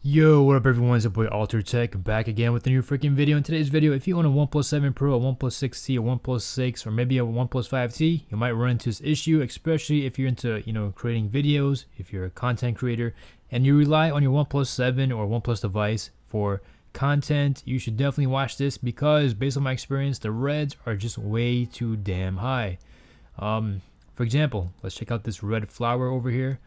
Yo, what up everyone, it's your boy Alter Tech back again with a new freaking video. In today's video, if you own a OnePlus 7 Pro, a OnePlus 6T, a OnePlus 6, or maybe a OnePlus 5T, you might run into this issue, especially if you're into, creating videos, if you're a content creator, and you rely on your OnePlus 7 or OnePlus device for content. You should definitely watch this because based on my experience, the reds are just way too damn high. For example, let's check out this red flower over here.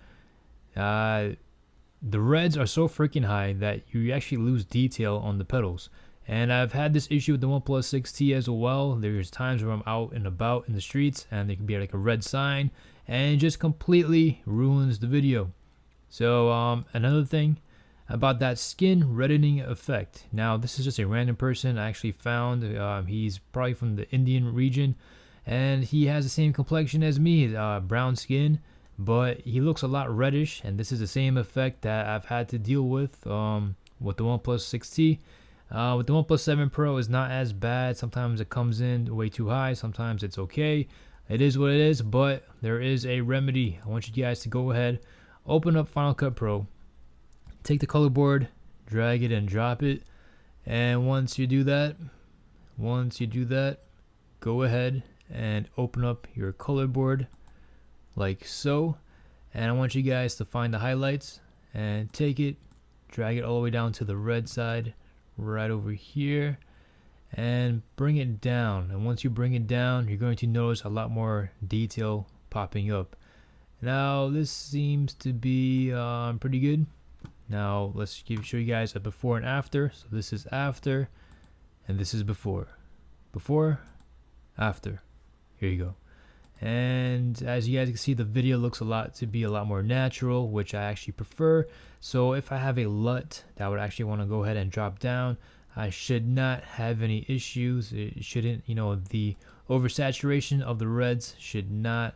The reds are so freaking high that you actually lose detail on the pedals. And I've had this issue with the OnePlus 6T as well. There's times where I'm out and about in the streets and there can be like a red sign and it just completely ruins the video. So another thing about that skin reddening effect. Now this is just a random person I actually found. He's probably from the Indian region and he has the same complexion as me, brown skin, but he looks a lot reddish, and this is the same effect that I've had to deal with the OnePlus 6T. With the OnePlus 7 Pro, is not as bad. Sometimes it comes in way too high, sometimes it's okay. It is what it is, but there is a remedy. I want you guys to go ahead, open up Final Cut Pro, take the color board, drag it and drop it, and once you do that, go ahead and open up your color board like so, and I want you guys to find the highlights and take it, drag it all the way down to the red side right over here and bring it down. And once you bring it down, you're going to notice a lot more detail popping up. Now this seems to be pretty good. Now let's show you guys a before and after. So this is after and this is before, after. Here you go. And as you guys can see, the video looks a lot more natural, which I actually prefer. So if I have a LUT that would actually want to go ahead and drop down, I should not have any issues. It shouldn't, the oversaturation of the reds should not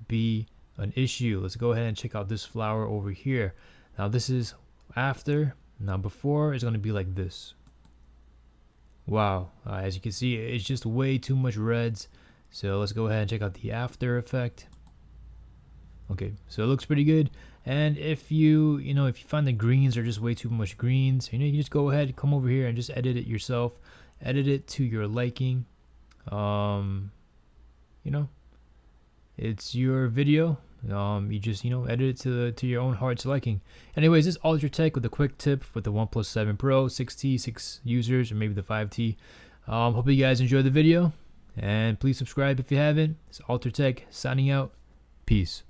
be an issue. Let's go ahead and check out this flower over here. Now this is after. Now before is going to be like this. Wow, as you can see, it's just way too much reds. So let's go ahead and check out the after effect. Okay, so it looks pretty good. And if you find the greens are just way too much greens, you just go ahead, come over here and just edit it yourself. Edit it to your liking. It's your video. You just edit it to your own heart's liking. Anyways, this is Ultra Tech with a quick tip with the OnePlus 7 Pro, 6T, 6 users, or maybe the 5T. Hope you guys enjoyed the video. And please subscribe if you haven't. It's Alter Tech signing out. Peace.